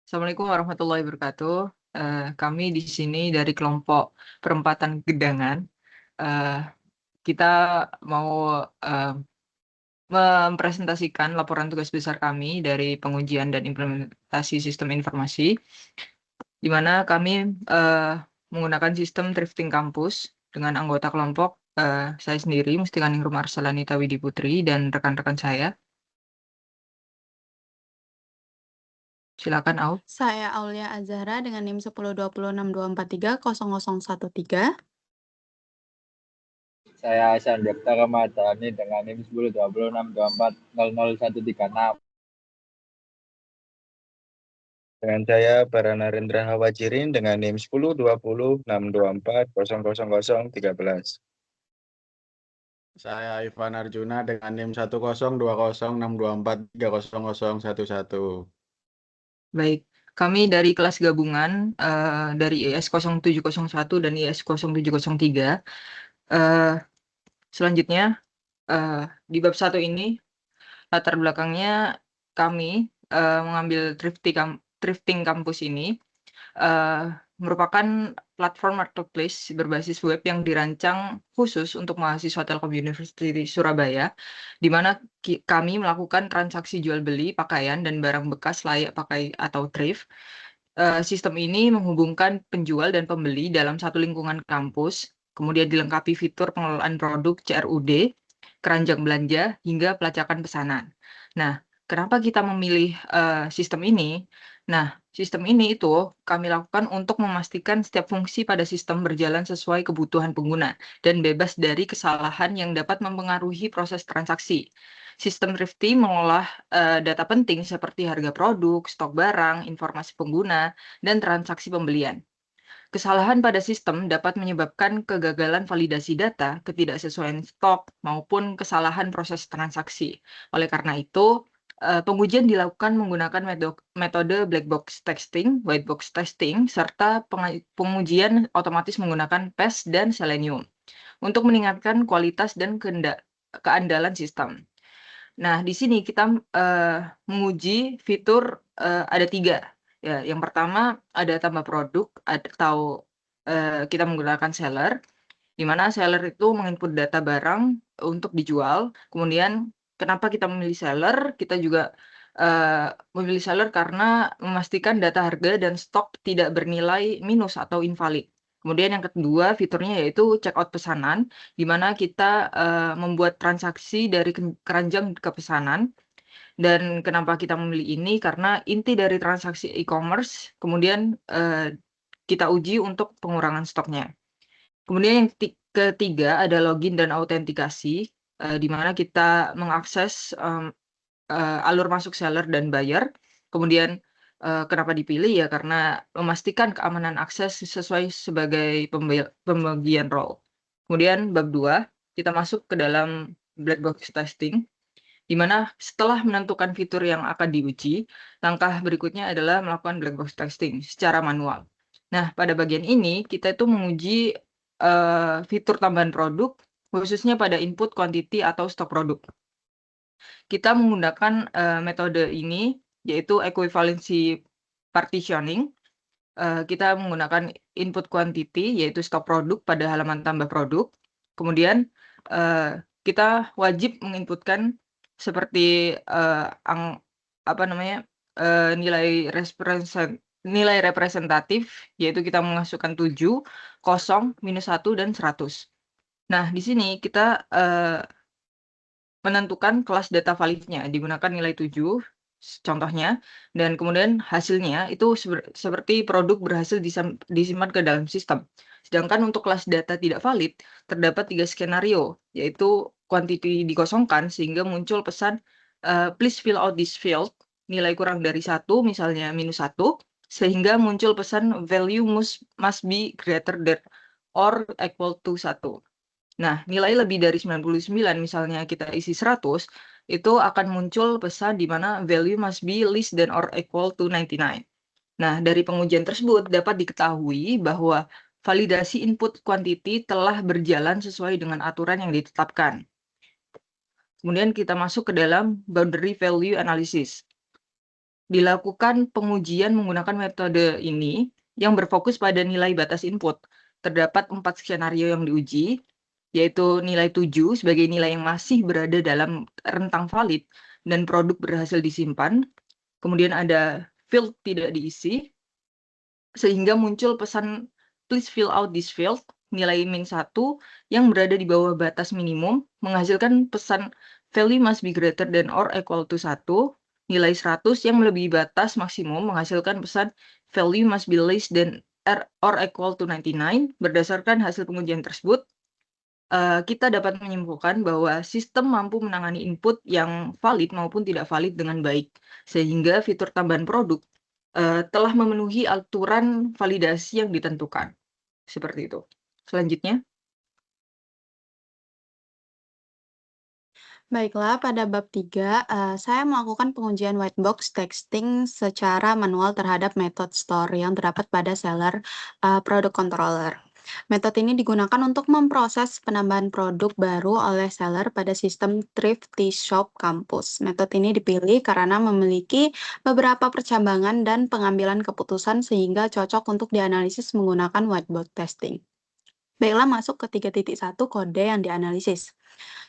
Assalamualaikum warahmatullahi wabarakatuh. Kami di sini dari kelompok Perempatan Gedangan. Eh, kita mau eh, mempresentasikan laporan tugas besar kami dari pengujian dan implementasi sistem informasi, di mana kami eh, menggunakan sistem Thrifting Campus dengan anggota kelompok saya sendiri, Mustikaningrum Arsalanita Widi Putri, dan rekan-rekan saya. Silakan, Au. Saya Aulia Azahra dengan NIM 102062430013. Saya Sandiakta Ramadhani dengan NIM 102062400136. Dengan saya Baranarendra Hawajirin dengan NIM 102062400013. Saya Ivan Arjuna dengan NIM 102062430011. Baik, kami dari kelas gabungan dari IS 0701 dan IS 0703. Selanjutnya, di bab 1 ini, latar belakangnya kami mengambil Thrifting Campus ini merupakan platform marketplace berbasis web yang dirancang khusus untuk mahasiswa Telkom University Surabaya, di mana kami melakukan transaksi jual beli pakaian dan barang bekas layak pakai atau thrift. Sistem ini menghubungkan penjual dan pembeli dalam satu lingkungan kampus, kemudian dilengkapi fitur pengelolaan produk CRUD, keranjang belanja, hingga pelacakan pesanan. Nah, kenapa kita memilih sistem ini? Nah, sistem ini itu kami lakukan untuk memastikan setiap fungsi pada sistem berjalan sesuai kebutuhan pengguna dan bebas dari kesalahan yang dapat mempengaruhi proses transaksi. Sistem Thrifty mengolah data penting seperti harga produk, stok barang, informasi pengguna, dan transaksi pembelian. Kesalahan pada sistem dapat menyebabkan kegagalan validasi data, ketidaksesuaian stok, maupun kesalahan proses transaksi. Oleh karena itu, pengujian dilakukan menggunakan metode black box testing, white box testing, serta pengujian otomatis menggunakan PES dan Selenium untuk meningkatkan kualitas dan keandalan sistem. Nah, di sini kita menguji fitur ada 3. Ya, yang pertama ada tambah produk atau kita menggunakan seller, di mana seller itu menginput data barang untuk dijual. Kemudian kenapa kita memilih seller? Kita juga memilih seller karena memastikan data harga dan stok tidak bernilai minus atau invalid. Kemudian yang kedua fiturnya yaitu checkout pesanan, di mana kita membuat transaksi dari keranjang ke pesanan. Dan kenapa kita memilih ini? Karena inti dari transaksi e-commerce, kemudian kita uji untuk pengurangan stoknya. Kemudian yang ketiga ada login dan autentikasi, di mana kita mengakses alur masuk seller dan buyer. Kemudian kenapa dipilih ya karena memastikan keamanan akses sesuai sebagai pembagian role. Kemudian bab 2 kita masuk ke dalam black box testing, di mana setelah menentukan fitur yang akan diuji, langkah berikutnya adalah melakukan black box testing secara manual. Nah, pada bagian ini kita itu menguji fitur tambahan produk, khususnya pada input quantity atau stok produk. Kita menggunakan metode ini, yaitu equivalency partitioning. Kita menggunakan input quantity, yaitu stok produk pada halaman tambah produk. Kemudian kita wajib menginputkan seperti nilai representatif, yaitu kita memasukkan 7, 0, -1, dan 100. Nah, di sini kita menentukan kelas data validnya, digunakan nilai 7, contohnya, dan kemudian hasilnya itu seperti produk berhasil disimpan ke dalam sistem. Sedangkan untuk kelas data tidak valid, terdapat 3 skenario, yaitu quantity dikosongkan sehingga muncul pesan please fill out this field, nilai kurang dari 1, misalnya -1, sehingga muncul pesan value must be greater than or equal to 1. Nah, nilai lebih dari 99, misalnya kita isi 100, itu akan muncul pesan di mana value must be less than or equal to 99. Nah, dari pengujian tersebut dapat diketahui bahwa validasi input quantity telah berjalan sesuai dengan aturan yang ditetapkan. Kemudian kita masuk ke dalam boundary value analysis. dilakukan pengujian menggunakan metode ini yang berfokus pada nilai batas input. Terdapat 4 skenario yang diuji, yaitu nilai 7 sebagai nilai yang masih berada dalam rentang valid dan produk berhasil disimpan. Kemudian ada field tidak diisi, sehingga muncul pesan please fill out this field, nilai -1 yang berada di bawah batas minimum, menghasilkan pesan value must be greater than or equal to 1, nilai 100 yang melebihi batas maksimum menghasilkan pesan value must be less than or equal to 99. Berdasarkan hasil pengujian tersebut, kita dapat menyimpulkan bahwa sistem mampu menangani input yang valid maupun tidak valid dengan baik, sehingga fitur tambahan produk telah memenuhi aturan validasi yang ditentukan. Seperti itu. Selanjutnya. Baiklah, pada bab 3, saya melakukan pengujian white box testing secara manual terhadap method store yang terdapat pada seller product controller. Metode ini digunakan untuk memproses penambahan produk baru oleh seller pada sistem Thrifty Shop Campus. Metode ini dipilih karena memiliki beberapa percambangan dan pengambilan keputusan sehingga cocok untuk dianalisis menggunakan white box testing. Baiklah, masuk ke 3.1 kode yang dianalisis.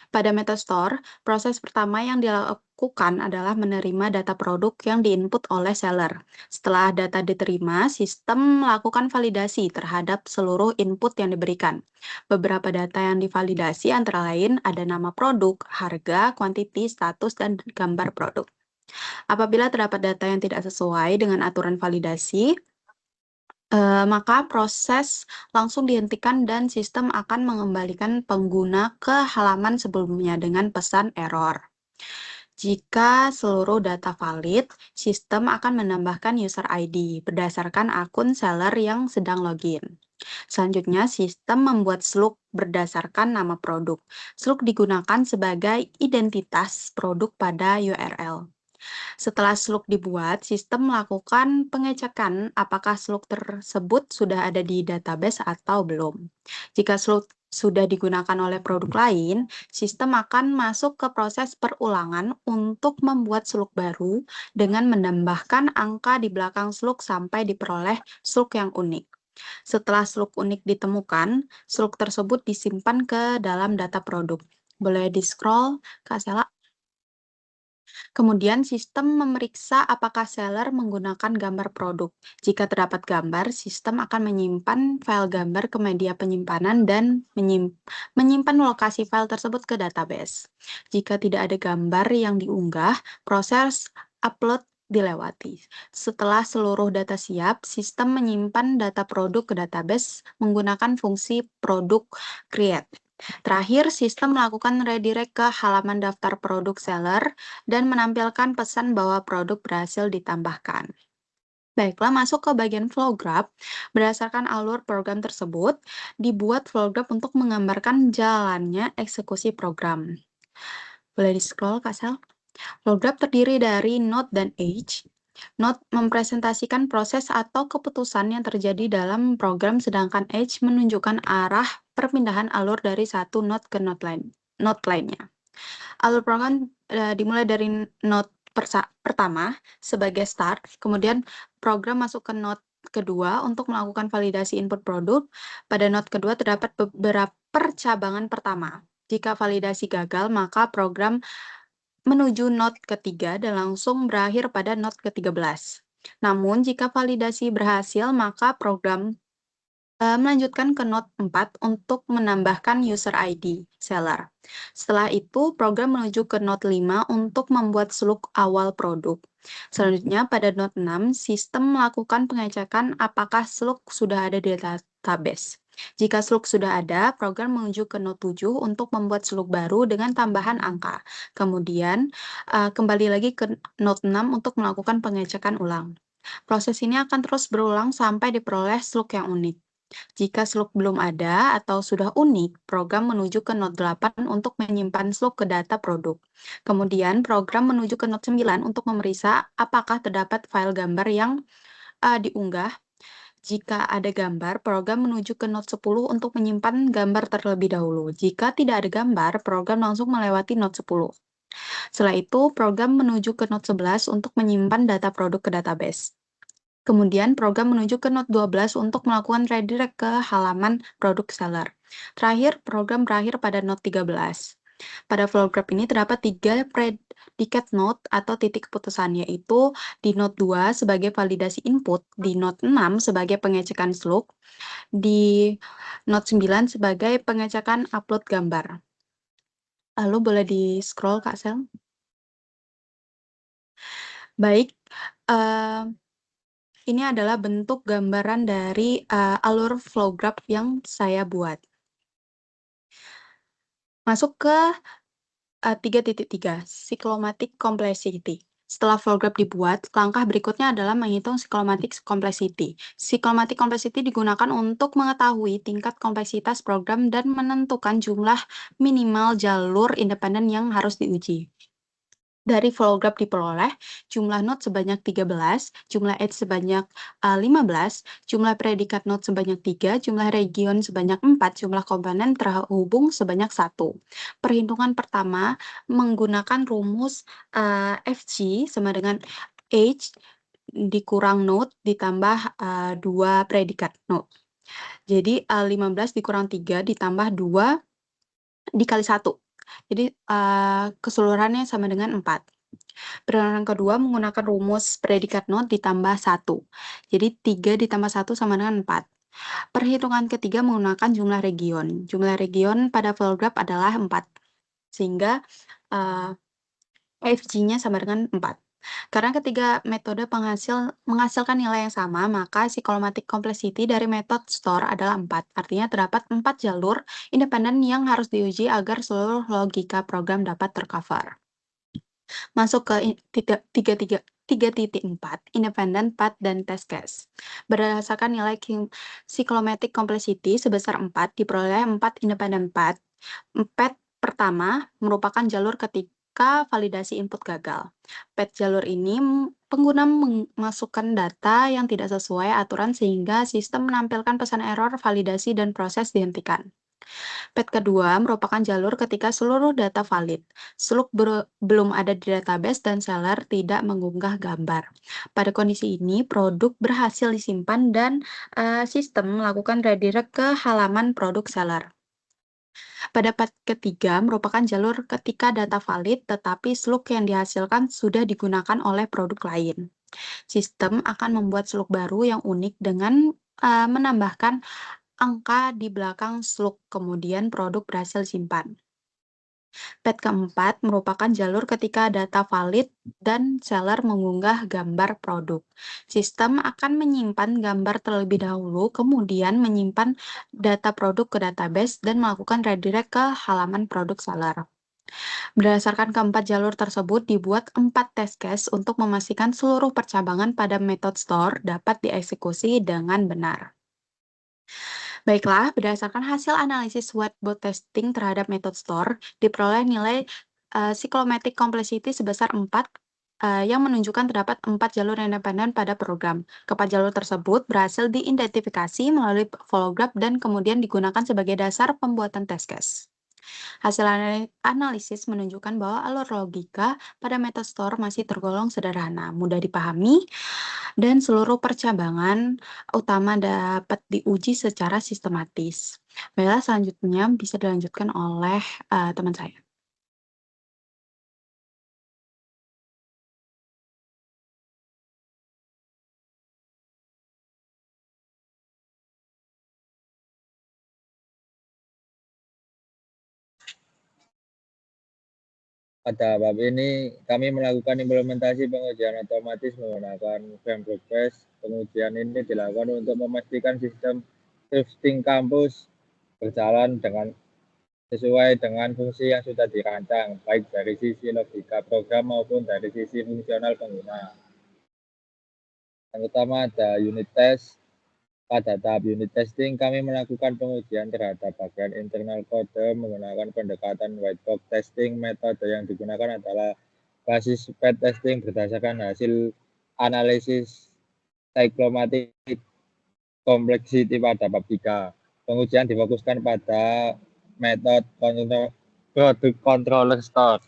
Pada method store, proses pertama yang dilakukan adalah menerima data produk yang diinput oleh seller. Setelah data diterima, sistem melakukan validasi terhadap seluruh input yang diberikan. Beberapa data yang divalidasi antara lain ada nama produk, harga, kuantiti, status, dan gambar produk. Apabila terdapat data yang tidak sesuai dengan aturan validasi, maka proses langsung dihentikan dan sistem akan mengembalikan pengguna ke halaman sebelumnya dengan pesan error. Jika seluruh data valid, sistem akan menambahkan user ID berdasarkan akun seller yang sedang login. Selanjutnya, sistem membuat slug berdasarkan nama produk. Slug digunakan sebagai identitas produk pada URL. Setelah slug dibuat, sistem melakukan pengecekan apakah slug tersebut sudah ada di database atau belum. Jika slug sudah digunakan oleh produk lain, sistem akan masuk ke proses perulangan untuk membuat slug baru dengan menambahkan angka di belakang slug sampai diperoleh slug yang unik. Setelah slug unik ditemukan, slug tersebut disimpan ke dalam data produk. Boleh di-scroll, Kak Sela? Kemudian sistem memeriksa apakah seller menggunakan gambar produk. Jika terdapat gambar, sistem akan menyimpan file gambar ke media penyimpanan dan menyimpan lokasi file tersebut ke database. Jika tidak ada gambar yang diunggah, proses upload dilewati. Setelah seluruh data siap, sistem menyimpan data produk ke database menggunakan fungsi produk create. Terakhir, sistem melakukan redirect ke halaman daftar produk seller dan menampilkan pesan bahwa produk berhasil ditambahkan. Baiklah, masuk ke bagian flow graph. Berdasarkan alur program tersebut, dibuat flow graph untuk menggambarkan jalannya eksekusi program. Boleh di-scroll, Kak Sel? Flow graph terdiri dari node dan edge. Node mempresentasikan proses atau keputusan yang terjadi dalam program, sedangkan edge menunjukkan arah perpindahan alur dari satu node ke node lainnya. Alur program dimulai dari node pertama sebagai start, kemudian program masuk ke node kedua untuk melakukan validasi input produk. Pada node kedua terdapat beberapa percabangan pertama. Jika validasi gagal, maka program menuju node ketiga dan langsung berakhir pada node ke-13. Namun, jika validasi berhasil, maka program melanjutkan ke node 4 untuk menambahkan user ID seller. Setelah itu, program menuju ke node 5 untuk membuat slug awal produk. Selanjutnya, pada node 6, sistem melakukan pengecekan apakah slug sudah ada di database. Jika slug sudah ada, program menuju ke node 7 untuk membuat slug baru dengan tambahan angka. Kemudian, kembali lagi ke node 6 untuk melakukan pengecekan ulang. Proses ini akan terus berulang sampai diperoleh slug yang unik. Jika slug belum ada atau sudah unik, program menuju ke node 8 untuk menyimpan slug ke data produk. Kemudian, program menuju ke node 9 untuk memeriksa apakah terdapat file gambar yang diunggah. Jika ada gambar, program menuju ke node 10 untuk menyimpan gambar terlebih dahulu. Jika tidak ada gambar, program langsung melewati node 10. Setelah itu, program menuju ke Node 11 untuk menyimpan data produk ke database. Kemudian, program menuju ke Node 12 untuk melakukan redirect ke halaman produk seller. Terakhir, program berakhir pada Node 13. Pada flow graph ini terdapat 3 predicate node atau titik keputusan, yaitu di Node 2 sebagai validasi input, di Node 6 sebagai pengecekan slug, di Node 9 sebagai pengecekan upload gambar. Lalu boleh di-scroll, Kak Sel. Baik, ini adalah bentuk gambaran dari alur flow graph yang saya buat. Masuk ke 3.3, cyclomatic complexity. Setelah flow graph dibuat, langkah berikutnya adalah menghitung cyclomatic complexity. Cyclomatic complexity digunakan untuk mengetahui tingkat kompleksitas program dan menentukan jumlah minimal jalur independen yang harus diuji. Dari flow graph diperoleh jumlah node sebanyak 13, jumlah edge sebanyak 15, jumlah predikat node sebanyak 3, jumlah region sebanyak 4, jumlah komponen terhubung sebanyak 1. Perhitungan pertama menggunakan rumus FG sama dengan edge dikurang node ditambah 2 predikat node. Jadi 15 dikurang 3 ditambah 2 dikali 1. Jadi keseluruhannya sama dengan 4. Perhitungan kedua menggunakan rumus predikat node ditambah 1. Jadi 3 ditambah 1 sama dengan 4. Perhitungan ketiga menggunakan jumlah region. Jumlah region pada flow graph adalah 4. Sehingga FG-nya sama dengan 4. Karena ketiga metode menghasilkan nilai yang sama, maka cyclomatic complexity dari metode store adalah 4. Artinya terdapat 4 jalur independen yang harus diuji agar seluruh logika program dapat tercover. Masuk ke 3.4, independent path dan test case. Berdasarkan nilai cyclomatic complexity sebesar 4, diperoleh 4 independent path. Path pertama merupakan jalur ketika validasi input gagal. Path jalur ini pengguna memasukkan data yang tidak sesuai aturan sehingga sistem menampilkan pesan error validasi dan proses dihentikan. Path kedua merupakan jalur ketika seluruh data valid, slug belum ada di database dan seller tidak mengunggah gambar. Pada kondisi ini, produk berhasil disimpan dan sistem melakukan redirect ke halaman produk seller. Pada path ketiga merupakan jalur ketika data valid tetapi slug yang dihasilkan sudah digunakan oleh produk lain. Sistem akan membuat slug baru yang unik dengan menambahkan angka di belakang slug, kemudian produk berhasil disimpan. Path keempat merupakan jalur ketika data valid dan seller mengunggah gambar produk. Sistem akan menyimpan gambar terlebih dahulu, kemudian menyimpan data produk ke database dan melakukan redirect ke halaman produk seller. Berdasarkan keempat jalur tersebut, dibuat 4 test case untuk memastikan seluruh percabangan pada metode store dapat dieksekusi dengan benar. Baiklah, berdasarkan hasil analisis whiteboard testing terhadap metode store, diperoleh nilai cyclomatic complexity sebesar 4 yang menunjukkan terdapat 4 jalur independen pada program. Keempat jalur tersebut berhasil diidentifikasi melalui flow graph dan kemudian digunakan sebagai dasar pembuatan test case. Hasil analisis menunjukkan bahwa alur logika pada metode store masih tergolong sederhana, mudah dipahami, dan seluruh percabangan utama dapat diuji secara sistematis. Baiklah, selanjutnya bisa dilanjutkan oleh teman saya. Pada bab ini, kami melakukan implementasi pengujian otomatis menggunakan frame request. Pengujian ini dilakukan untuk memastikan sistem shifting kampus berjalan sesuai dengan fungsi yang sudah dirancang, baik dari sisi logika program maupun dari sisi fungsional pengguna. Yang pertama ada unit test. Pada tahap unit testing, kami melakukan pengujian terhadap bagian internal kode menggunakan pendekatan white box testing. Metode yang digunakan adalah basis path testing berdasarkan hasil analisis cyclomatic complexity pada bab 3. Pengujian difokuskan pada metode product controller store.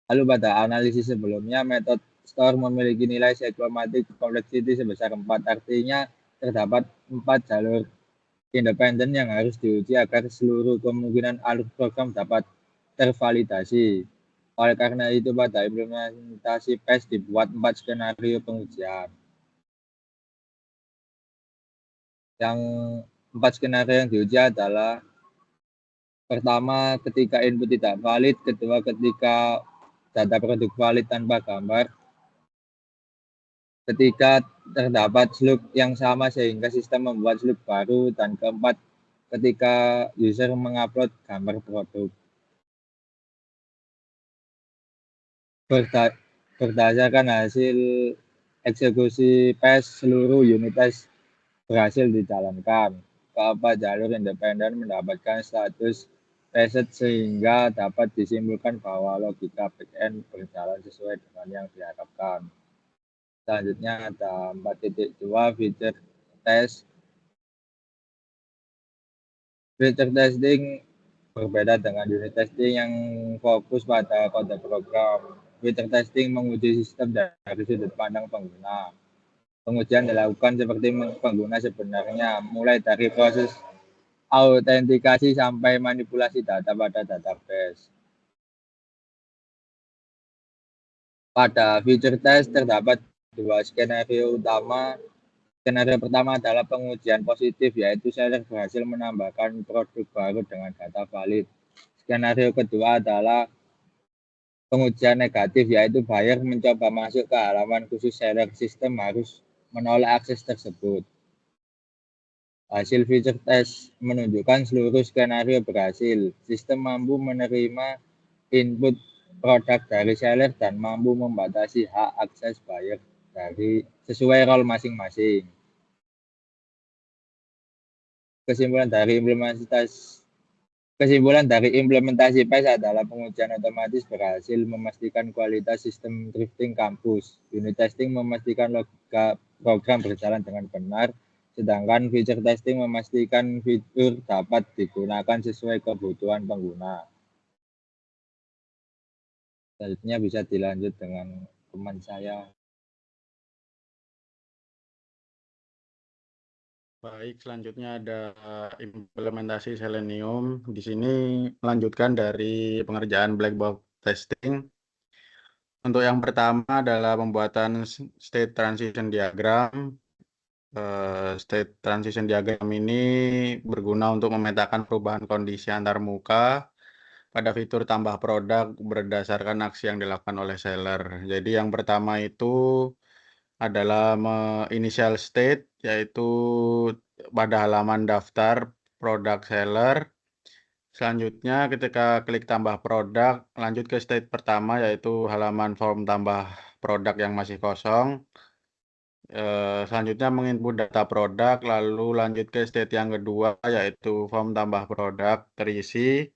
Lalu pada analisis sebelumnya, metode store memiliki nilai cyclomatic complexity sebesar 4, artinya terdapat 4 jalur independen yang harus diuji agar seluruh kemungkinan alur program dapat tervalidasi. Oleh karena itu, pada implementasi PES dibuat 4 skenario pengujian. Yang 4 skenario yang diuji adalah pertama, ketika input tidak valid, kedua, ketika data produk valid tanpa gambar, ketiga, terdapat slug yang sama sehingga sistem membuat slug baru, dan keempat, ketika user mengupload gambar produk. Berdasarkan hasil eksekusi PES, seluruh unit test berhasil dijalankan. Keempat jalur independen mendapatkan status preset sehingga dapat disimpulkan bahwa logika backend berjalan sesuai dengan yang diharapkan. Selanjutnya ada 4.2 feature test. Feature testing berbeda dengan unit testing yang fokus pada kode program. Feature testing menguji sistem dari sudut pandang pengguna. Pengujian dilakukan seperti pengguna sebenarnya, mulai dari proses autentikasi sampai manipulasi data pada database. Pada feature test terdapat 2 skenario utama. Skenario pertama adalah pengujian positif, yaitu seller berhasil menambahkan produk baru dengan data valid. Skenario kedua adalah pengujian negatif, yaitu buyer mencoba masuk ke halaman khusus seller, sistem harus menolak akses tersebut. Hasil feature test menunjukkan seluruh skenario berhasil. Sistem mampu menerima input produk dari seller dan mampu membatasi hak akses buyer dari sesuai role masing-masing. Kesimpulan dari implementasi PES adalah pengujian otomatis berhasil memastikan kualitas sistem drifting kampus. Unit testing memastikan logika program berjalan dengan benar, sedangkan feature testing memastikan fitur dapat digunakan sesuai kebutuhan pengguna. Selanjutnya bisa dilanjut dengan teman saya. Baik, selanjutnya ada implementasi Selenium. Di sini melanjutkan dari pengerjaan black box testing. Untuk yang pertama adalah pembuatan state transition diagram. State transition diagram ini berguna untuk memetakan perubahan kondisi antar muka pada fitur tambah produk berdasarkan aksi yang dilakukan oleh seller. Jadi yang pertama itu adalah initial state, yaitu pada halaman daftar produk seller. Selanjutnya ketika klik tambah produk, lanjut ke state pertama, yaitu halaman form tambah produk yang masih kosong. Selanjutnya menginput data produk, lalu lanjut ke state yang kedua, yaitu form tambah produk terisi.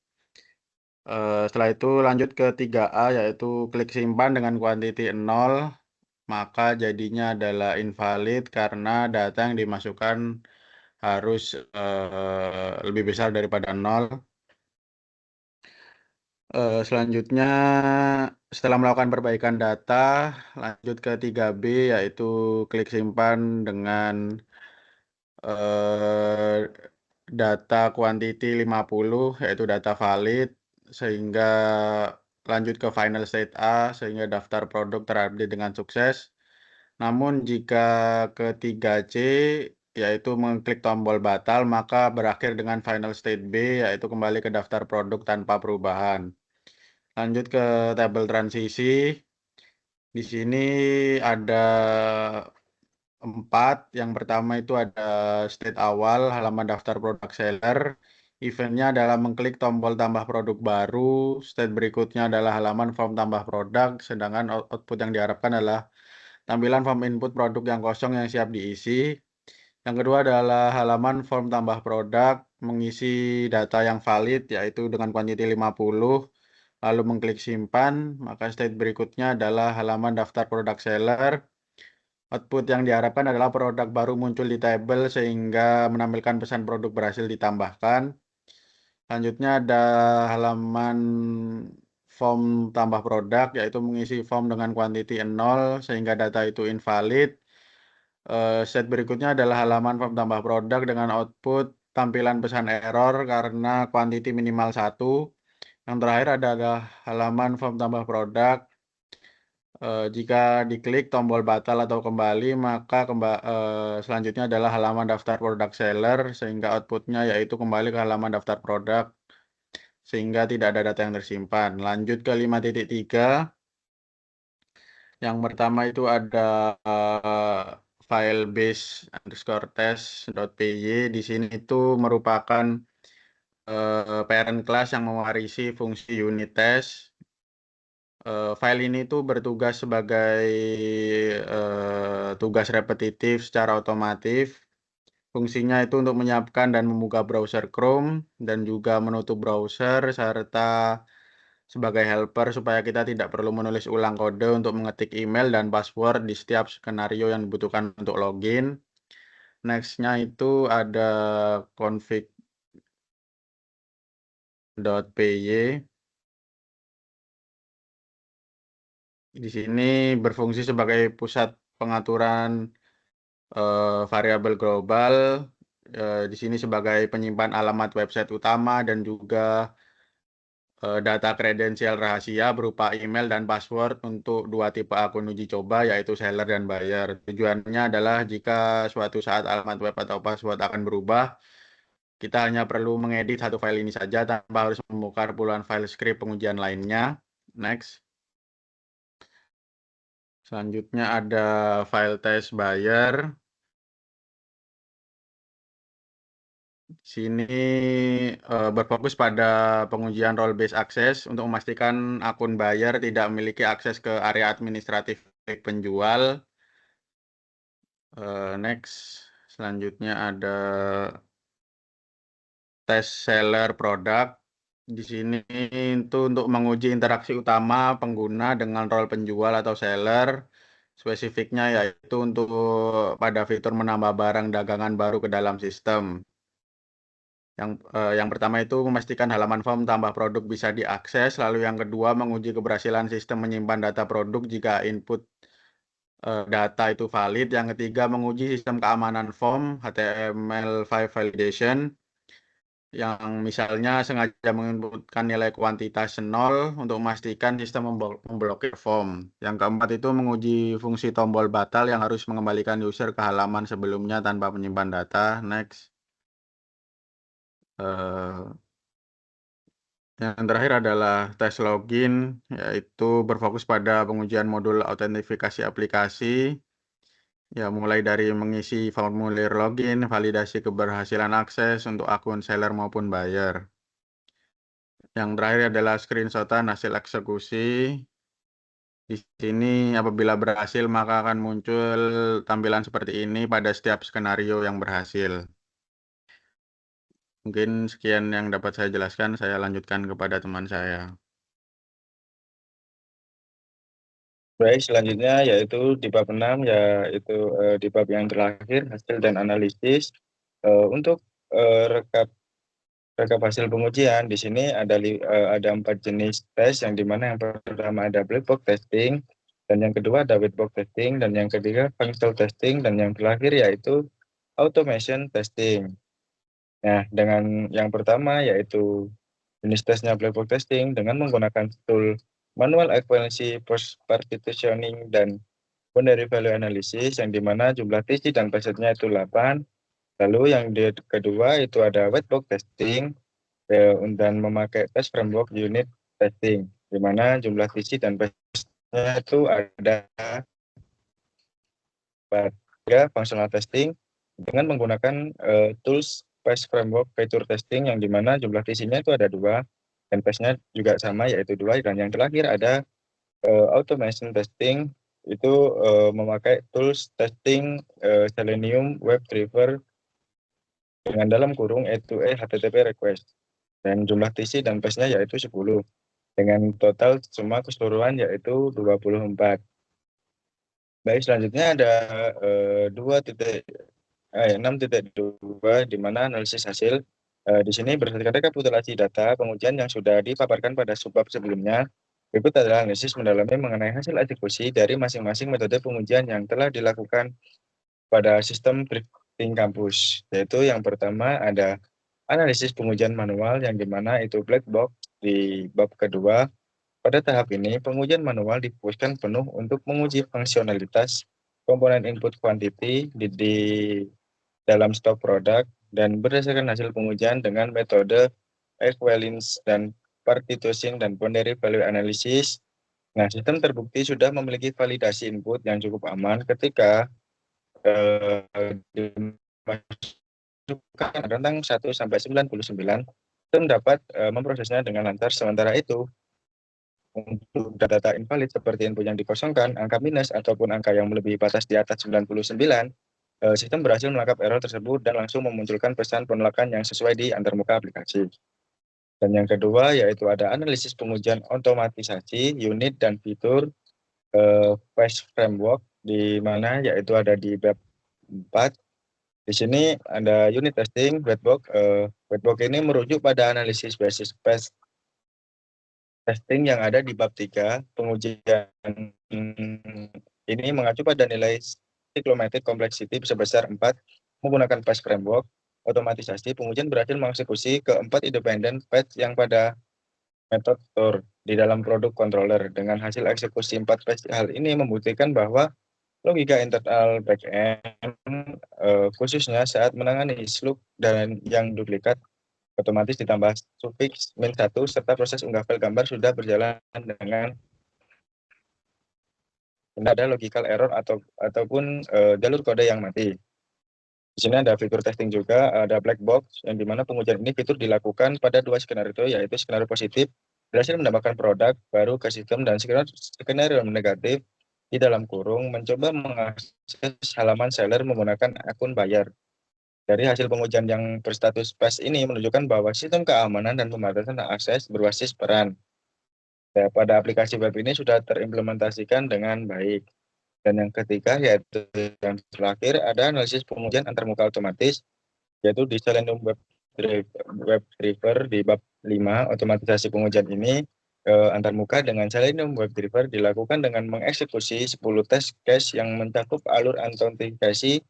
Setelah itu lanjut ke 3A, yaitu klik simpan dengan kuantiti 0, maka jadinya adalah invalid karena data yang dimasukkan harus lebih besar daripada 0. Selanjutnya setelah melakukan perbaikan data, lanjut ke 3B, yaitu klik simpan dengan data quantity 50, yaitu data valid, sehingga lanjut ke final state A, sehingga daftar produk terupdate dengan sukses. Namun jika ke 3C, yaitu mengklik tombol batal, maka berakhir dengan final state B, yaitu kembali ke daftar produk tanpa perubahan. Lanjut ke tabel transisi. Di sini ada 4. Yang pertama itu ada state awal, halaman daftar produk seller. Eventnya adalah mengklik tombol tambah produk baru. State berikutnya adalah halaman form tambah produk, sedangkan output yang diharapkan adalah tampilan form input produk yang kosong yang siap diisi. Yang kedua adalah halaman form tambah produk, mengisi data yang valid, yaitu dengan kuantiti 50, lalu mengklik simpan, maka state berikutnya adalah halaman daftar produk seller. Output yang diharapkan adalah produk baru muncul di tabel sehingga menampilkan pesan produk berhasil ditambahkan. Selanjutnya ada halaman form tambah produk, yaitu mengisi form dengan kuantiti 0 sehingga data itu invalid. Set berikutnya adalah halaman form tambah produk dengan output tampilan pesan error karena kuantiti minimal 1. Yang terakhir adalah halaman form tambah produk. Jika diklik tombol batal atau kembali, maka selanjutnya adalah halaman daftar produk seller, sehingga outputnya yaitu kembali ke halaman daftar produk, sehingga tidak ada data yang tersimpan. Lanjut ke 5.3. Yang pertama itu ada file base_test.py. Di sini itu merupakan parent class yang mewarisi fungsi unit test. File ini tuh bertugas sebagai tugas repetitif secara otomatis. Fungsinya itu untuk menyiapkan dan membuka browser Chrome dan juga menutup browser serta sebagai helper supaya kita tidak perlu menulis ulang kode untuk mengetik email dan password di setiap skenario yang dibutuhkan untuk login. Next-nya itu ada config.py. Di sini berfungsi sebagai pusat pengaturan variabel global. Di sini sebagai penyimpan alamat website utama dan juga data kredensial rahasia berupa email dan password untuk dua tipe akun uji coba, yaitu seller dan buyer. Tujuannya adalah jika suatu saat alamat web atau password akan berubah, kita hanya perlu mengedit satu file ini saja tanpa harus membuka puluhan file script pengujian lainnya. Next. Selanjutnya ada file test buyer. Sini berfokus pada pengujian role based access untuk memastikan akun buyer tidak memiliki akses ke area administratif penjual. Next, selanjutnya ada test seller product. Di sini itu untuk menguji interaksi utama pengguna dengan role penjual atau seller. Spesifiknya yaitu untuk pada fitur menambah barang dagangan baru ke dalam sistem. Yang pertama itu memastikan halaman form tambah produk bisa diakses, lalu yang kedua menguji keberhasilan sistem menyimpan data produk jika input data itu valid, yang ketiga menguji sistem keamanan form HTML5 validation, yang misalnya sengaja menginputkan nilai kuantitas 0 untuk memastikan sistem memblokir form. Yang keempat itu menguji fungsi tombol batal yang harus mengembalikan user ke halaman sebelumnya tanpa menyimpan data. Next. Yang terakhir adalah tes login, yaitu berfokus pada pengujian modul autentifikasi aplikasi, ya mulai dari mengisi formulir login, validasi keberhasilan akses untuk akun seller maupun buyer. Yang terakhir adalah screenshotan hasil eksekusi. Di sini apabila berhasil maka akan muncul tampilan seperti ini pada setiap skenario yang berhasil. Mungkin sekian yang dapat saya jelaskan, saya lanjutkan kepada teman saya. Baik, selanjutnya yaitu di bab 6, yaitu di bab yang terakhir, hasil dan analisis. Untuk rekap hasil pengujian, di sini ada 4 jenis tes, yang dimana yang pertama ada black box testing, dan yang kedua ada white box testing, dan yang ketiga functional testing, dan yang terakhir yaitu automation testing. Nah, dengan yang pertama yaitu jenis tesnya black box testing dengan menggunakan tool manual equivalency, post partitioning, dan boundary value analysis, yang dimana jumlah TC dan pesetnya itu 8. Lalu yang kedua itu ada white box testing dan memakai test framework unit testing, dimana jumlah TC dan pesetnya itu ada 3. Functional testing dengan menggunakan tools PES framework feature testing, yang dimana jumlah TC-nya itu ada 2 dan PES-nya juga sama yaitu 2. Dan yang terakhir ada automation testing, itu memakai tools testing Selenium WebDriver dengan dalam kurung E2E HTTP request, dan jumlah TC dan PES-nya yaitu 10 dengan total semua keseluruhan yaitu 24. Baik, selanjutnya ada 6.2 di mana analisis hasil. Di sini berdasarkan rekapitulasi data pengujian yang sudah dipaparkan pada subbab sebelumnya, Berikut adalah analisis mendalami mengenai hasil eksekusi dari masing-masing metode pengujian yang telah dilakukan pada sistem drifting kampus. Yaitu yang pertama ada analisis pengujian manual yang dimana itu black box di bab kedua. Pada tahap ini, pengujian manual difokuskan penuh untuk menguji fungsionalitas komponen input quantity di dalam stok produk dan berdasarkan hasil pengujian dengan metode equivalence dan partitution dan boundary value analysis. Nah, sistem terbukti sudah memiliki validasi input yang cukup aman ketika dimasukkan rentang 1 sampai 99, sistem dapat memprosesnya dengan lancar. Sementara itu, untuk data invalid seperti input yang dikosongkan, angka minus ataupun angka yang melebihi batas di atas 99, sistem berhasil menangkap error tersebut dan langsung memunculkan pesan penolakan yang sesuai di antarmuka aplikasi. Dan yang kedua yaitu ada analisis pengujian otomatisasi unit dan fitur PES framework, di mana yaitu ada di bab 4. Di sini ada unit testing whitebox. Whitebox ini merujuk pada analisis basis PES testing yang ada di bab 3. Pengujian ini mengacu pada nilai cyclomatic complexity sebesar 4 menggunakan PES framework. Otomatisasi pengujian berhasil mengeksekusi keempat independen PES yang pada metode store di dalam produk controller. Dengan hasil eksekusi 4 PES, hal ini membuktikan bahwa logika internal backend khususnya saat menangani slug dan yang duplikat otomatis ditambah sufiks -1 serta proses unggah file gambar sudah berjalan dengan tidak ada logical error ataupun jalur kode yang mati. Di sini ada fitur testing juga, ada black box yang dimana pengujian ini fitur dilakukan pada 2 skenario, yaitu skenario positif berhasil mendapatkan produk baru ke sistem dan skenario negatif di dalam kurung mencoba mengakses halaman seller menggunakan akun buyer. Dari hasil pengujian yang berstatus PES ini menunjukkan bahwa sistem keamanan dan pembatasan akses berbasis peran pada aplikasi web ini sudah terimplementasikan dengan baik. Dan yang ketiga yaitu yang terakhir ada analisis pengujian antarmuka otomatis, yaitu di Selenium WebDriver di bab 5. Otomatisasi pengujian ini antarmuka dengan Selenium WebDriver dilakukan dengan mengeksekusi 10 test case yang mencakup alur autentikasi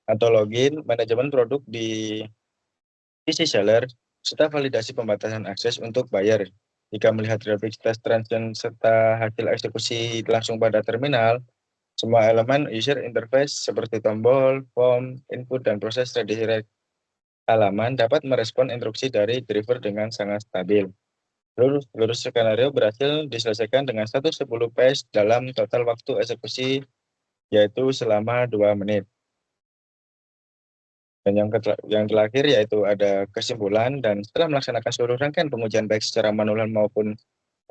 atau login, manajemen produk di sisi seller, serta validasi pembatasan akses untuk buyer. Jika melihat grafik test transaction serta hasil eksekusi langsung pada terminal, semua elemen user interface seperti tombol, form, input, dan proses redirect halaman dapat merespon instruksi dari driver dengan sangat stabil. Seluruh skenario berhasil diselesaikan dengan 110 page dalam total waktu eksekusi yaitu selama 2 menit. Dan yang terakhir yaitu ada kesimpulan, dan setelah melaksanakan seluruh rangkaian pengujian baik secara manual maupun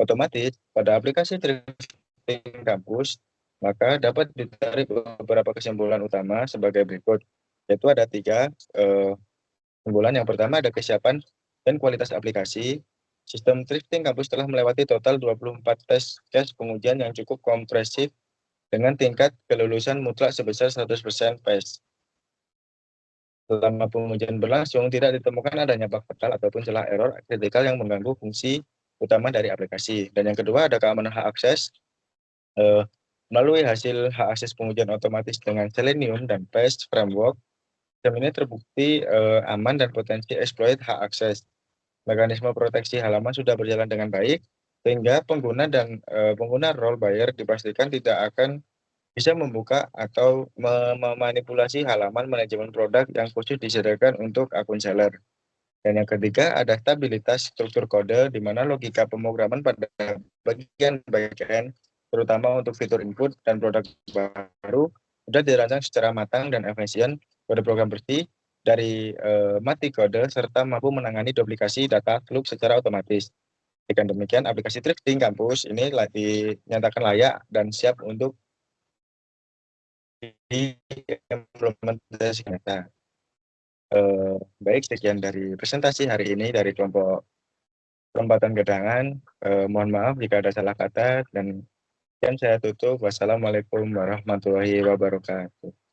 otomatis pada aplikasi drifting kampus, maka dapat ditarik beberapa kesimpulan utama sebagai berikut, yaitu ada 3 kesimpulan. Yang pertama ada kesiapan dan kualitas aplikasi. Sistem drifting kampus telah melewati total 24 tes case pengujian yang cukup kompresif dengan tingkat kelulusan mutlak sebesar 100% PES. Selama pengujian berlangsung, tidak ditemukan adanya bug fatal ataupun celah error kritikal yang mengganggu fungsi utama dari aplikasi. Dan yang kedua ada keamanan hak akses. Melalui hasil hak akses pengujian otomatis dengan Selenium dan PES framework, sistem ini terbukti aman dan potensi exploit hak akses. Mekanisme proteksi halaman sudah berjalan dengan baik, sehingga pengguna dan pengguna role buyer dipastikan tidak akan bisa membuka atau memanipulasi halaman manajemen produk yang khusus disediakan untuk akun seller. Dan yang ketiga ada stabilitas struktur kode, di mana logika pemrograman pada bagian backend terutama untuk fitur input dan produk baru sudah dirancang secara matang dan efisien. Kode program bersih dari mati kode serta mampu menangani duplikasi data loop secara otomatis. Dengan demikian aplikasi drifting kampus ini dinyatakan layak dan siap untuk diimplementasikan. Baik, sekian dari presentasi hari ini dari kelompok perempatan Gedangan. Mohon maaf jika ada salah kata, dan saya tutup. Wassalamualaikum warahmatullahi wabarakatuh.